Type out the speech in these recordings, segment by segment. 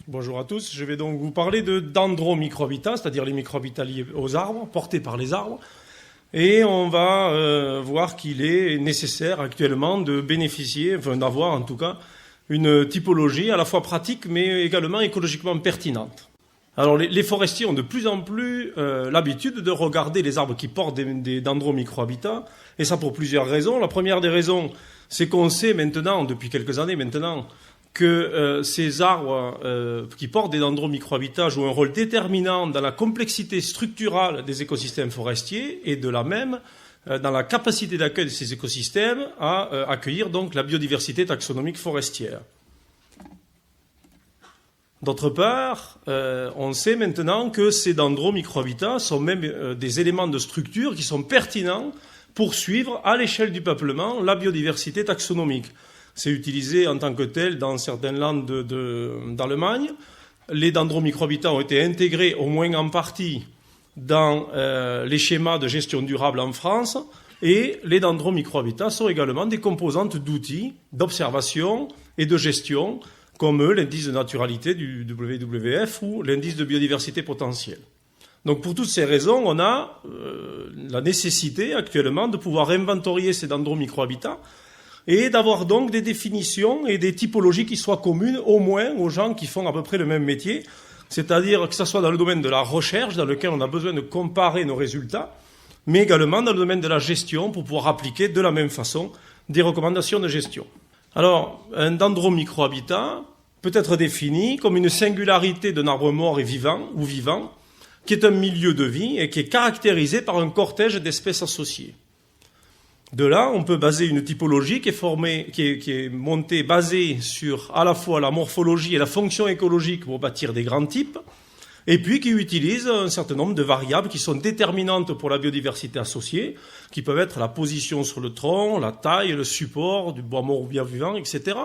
Bonjour à tous, je vais donc vous parler de dendromicrohabitats, c'est-à-dire les microhabitats liés aux arbres, portés par les arbres. Et on va voir qu'il est nécessaire actuellement de bénéficier, enfin d'avoir en tout cas, une typologie à la fois pratique mais également écologiquement pertinente. Alors les forestiers ont de plus en plus l'habitude de regarder les arbres qui portent des dendromicrohabitats, et ça pour plusieurs raisons. La première des raisons, c'est qu'on sait maintenant, depuis quelques années maintenant, que ces arbres qui portent des dendromicrohabitats jouent un rôle déterminant dans la complexité structurale des écosystèmes forestiers et de la même dans la capacité d'accueil de ces écosystèmes à accueillir donc la biodiversité taxonomique forestière. D'autre part, on sait maintenant que ces dendromicrohabitats sont même des éléments de structure qui sont pertinents pour suivre à l'échelle du peuplement la biodiversité taxonomique. C'est utilisé en tant que tel dans certaines landes d'Allemagne. Les dendromicrohabitats ont été intégrés, au moins en partie, dans les schémas de gestion durable en France. Et les dendromicrohabitats sont également des composantes d'outils d'observation et de gestion, comme l'indice de naturalité du WWF ou l'indice de biodiversité potentielle. Donc pour toutes ces raisons, on a la nécessité actuellement de pouvoir inventorier ces dendromicrohabitats et d'avoir donc des définitions et des typologies qui soient communes au moins aux gens qui font à peu près le même métier, c'est-à-dire que ce soit dans le domaine de la recherche, dans lequel on a besoin de comparer nos résultats, mais également dans le domaine de la gestion pour pouvoir appliquer de la même façon des recommandations de gestion. Alors, un dendromicrohabitat peut être défini comme une singularité d'un arbre mort et vivant, ou vivant, qui est un milieu de vie et qui est caractérisé par un cortège d'espèces associées. De là, on peut baser une typologie qui est montée, basée sur à la fois la morphologie et la fonction écologique pour bâtir des grands types, et puis qui utilise un certain nombre de variables qui sont déterminantes pour la biodiversité associée, qui peuvent être la position sur le tronc, la taille, le support du bois mort ou bien vivant, etc.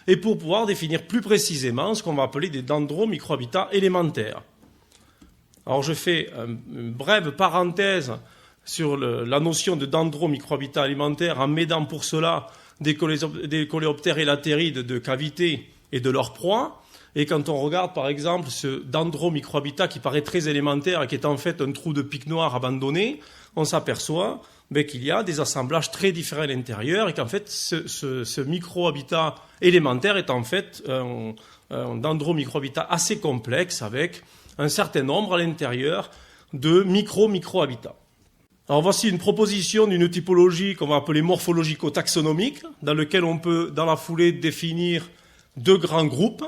Et pour pouvoir définir plus précisément ce qu'on va appeler des dendromicrohabitats élémentaires. Alors je fais une brève parenthèse sur la notion de dendromicrohabitat alimentaire en m'aidant pour cela des coléoptères et latérides de cavité et de leur proie. Et quand on regarde par exemple ce dendromicrohabitat qui paraît très élémentaire et qui est en fait un trou de pic noir abandonné, on s'aperçoit qu'il y a des assemblages très différents à l'intérieur et qu'en fait ce microhabitat élémentaire est en fait un dendromicrohabitat assez complexe avec un certain nombre à l'intérieur de micro-microhabitats. Alors voici une proposition d'une typologie qu'on va appeler morphologico-taxonomique, dans lequel on peut, dans la foulée, définir deux grands groupes.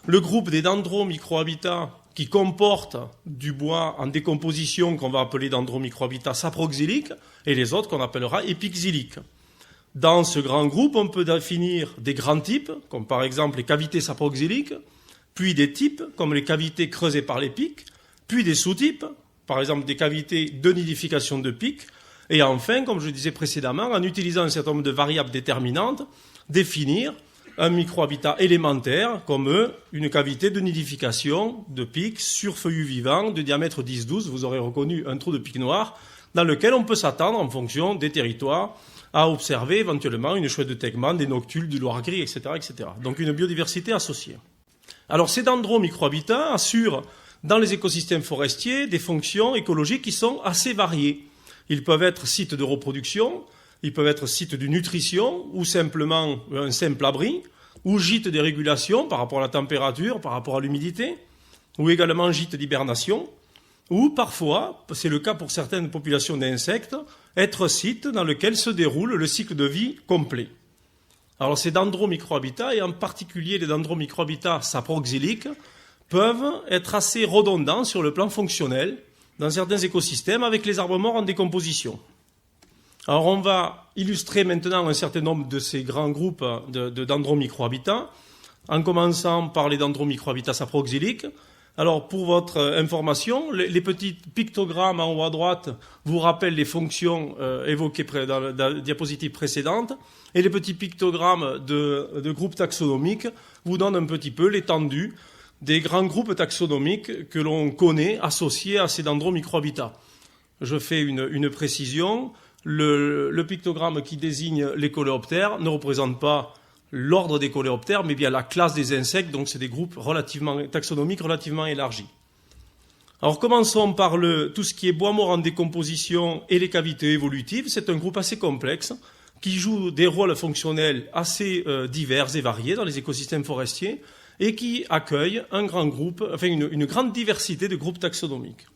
Le groupe des dendromicrohabitats qui comporte du bois en décomposition qu'on va appeler dendromicrohabitat saproxylique, et les autres qu'on appellera épixyliques. Dans ce grand groupe, on peut définir des grands types, comme par exemple les cavités saproxyliques, puis des types, comme les cavités creusées par les pics, puis des sous-types, par exemple des cavités de nidification de pics, et enfin, comme je disais précédemment, en utilisant un certain nombre de variables déterminantes, définir un microhabitat élémentaire comme une cavité de nidification de pics sur feuillus vivants de diamètre 10-12, vous aurez reconnu un trou de pic noir, dans lequel on peut s'attendre, en fonction des territoires, à observer éventuellement une chouette de tegman, des noctules, du loir gris, etc., etc. Donc une biodiversité associée. Alors ces dendromicrohabitats assurent dans les écosystèmes forestiers des fonctions écologiques qui sont assez variées. Ils peuvent être sites de reproduction, ils peuvent être sites de nutrition ou simplement un simple abri, ou gîtes de régulation par rapport à la température, par rapport à l'humidité, ou également gîtes d'hibernation, ou parfois, c'est le cas pour certaines populations d'insectes, être sites dans lesquels se déroule le cycle de vie complet. Alors ces dendromicrohabitats, et en particulier les dendromicrohabitats saproxyliques, peuvent être assez redondants sur le plan fonctionnel dans certains écosystèmes avec les arbres morts en décomposition. Alors on va illustrer maintenant un certain nombre de ces grands groupes de dendromicrohabitats, en commençant par les dendromicrohabitats saproxyliques. Alors pour votre information, les petits pictogrammes en haut à droite vous rappellent les fonctions évoquées dans la diapositive précédente, et les petits pictogrammes de groupes taxonomiques vous donnent un petit peu l'étendue des grands groupes taxonomiques que l'on connaît associés à ces dendromicrohabitats. Je fais une précision. Le pictogramme qui désigne les coléoptères ne représente pas l'ordre des coléoptères, mais bien la classe des insectes, donc c'est des groupes taxonomiques relativement élargis. Alors commençons par tout ce qui est bois mort en décomposition et les cavités évolutives. C'est un groupe assez complexe qui joue des rôles fonctionnels assez divers et variés dans les écosystèmes forestiers et qui accueille un grand groupe, enfin une grande diversité de groupes taxonomiques.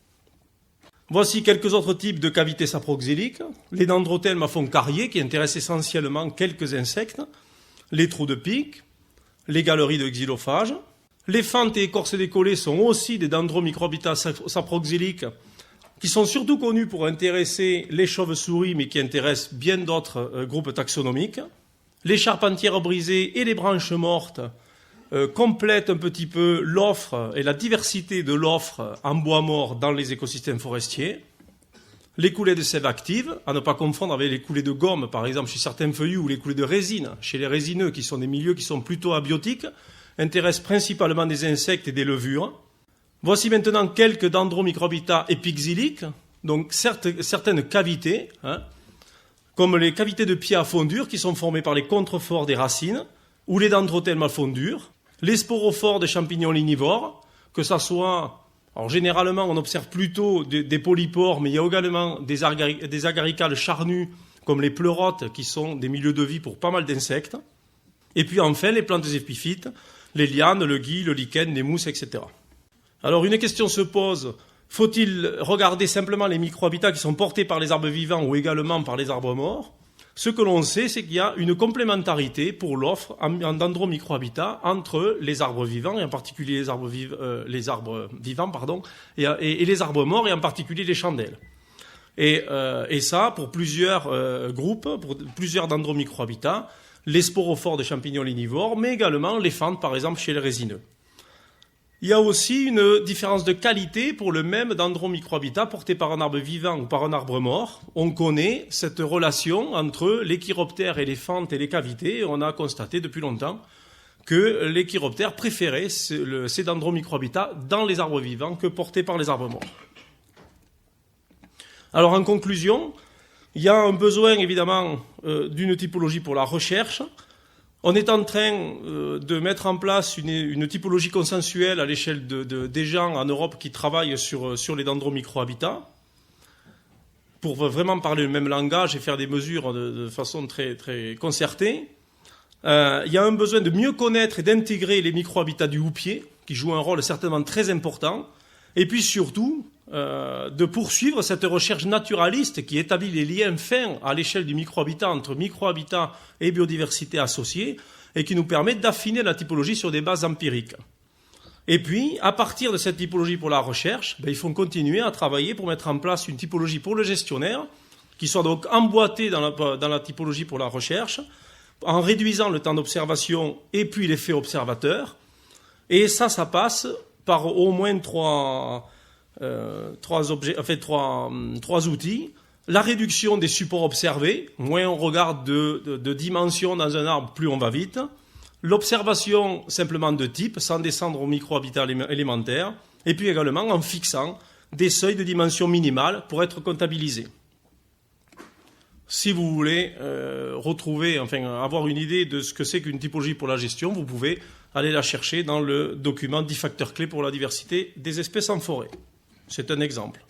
Voici quelques autres types de cavités saproxyliques. Les dendrothelmes à fond carrier qui intéressent essentiellement quelques insectes, les trous de pique, les galeries de xylophages. Les fentes et écorces décollées sont aussi des dendromicrohabitats saproxyliques qui sont surtout connus pour intéresser les chauves-souris, mais qui intéressent bien d'autres groupes taxonomiques. Les charpentières brisées et les branches mortes complètent un petit peu l'offre et la diversité de l'offre en bois mort dans les écosystèmes forestiers. Les coulées de sève active, à ne pas confondre avec les coulées de gomme, par exemple chez certains feuillus, ou les coulées de résine, chez les résineux, qui sont des milieux qui sont plutôt abiotiques, intéressent principalement des insectes et des levures. Voici maintenant quelques dendromicrohabitats épixyliques, donc certaines cavités, comme les cavités de pieds à fondure qui sont formées par les contreforts des racines, ou les dendrothelmes à fondure, les sporophores des champignons lignivores, que ça soit, alors généralement on observe plutôt des polypores, mais il y a également des agaricales charnues, comme les pleurotes, qui sont des milieux de vie pour pas mal d'insectes. Et puis enfin les plantes épiphytes, les lianes, le gui, le lichen, les mousses, etc. Alors une question se pose, faut-il regarder simplement les microhabitats qui sont portés par les arbres vivants ou également par les arbres morts? Ce que l'on sait, c'est qu'il y a une complémentarité pour l'offre en dendromicrohabitats entre les arbres vivants, et en particulier les arbres vivants, et les arbres morts, et en particulier les chandelles. Et ça, pour plusieurs groupes, pour plusieurs dendromicrohabitats, les sporophores des champignons lignivores, mais également les fentes, par exemple, chez les résineux. Il y a aussi une différence de qualité pour le même dendromicrohabitat porté par un arbre vivant ou par un arbre mort. On connaît cette relation entre les chiroptères et les fentes et les cavités, et on a constaté depuis longtemps que les chiroptères préféraient ces dendromicrohabitats dans les arbres vivants que portés par les arbres morts. Alors en conclusion, il y a un besoin évidemment d'une typologie pour la recherche. On est en train de mettre en place une typologie consensuelle à l'échelle des gens en Europe qui travaillent sur les dendromicrohabitats pour vraiment parler le même langage et faire des mesures de façon très, très concertée. Il y a un besoin de mieux connaître et d'intégrer les microhabitats du houppier, qui jouent un rôle certainement très important, et puis surtout de poursuivre cette recherche naturaliste qui établit les liens fins à l'échelle du microhabitat entre microhabitat et biodiversité associée et qui nous permet d'affiner la typologie sur des bases empiriques. Et puis, à partir de cette typologie pour la recherche, il faut continuer à travailler pour mettre en place une typologie pour le gestionnaire qui soit donc emboîtée dans la typologie pour la recherche en réduisant le temps d'observation et puis l'effet observateur. Et ça passe par au moins trois outils. La réduction des supports observés. Moins on regarde de dimensions dans un arbre, plus on va vite. L'observation simplement de type, sans descendre au microhabitat élémentaire. Et puis également en fixant des seuils de dimension minimale pour être comptabilisés. Si vous voulez avoir une idée de ce que c'est qu'une typologie pour la gestion, vous pouvez aller la chercher dans le document 10 facteurs clés pour la diversité des espèces en forêt. C'est un exemple.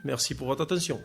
Merci pour votre attention.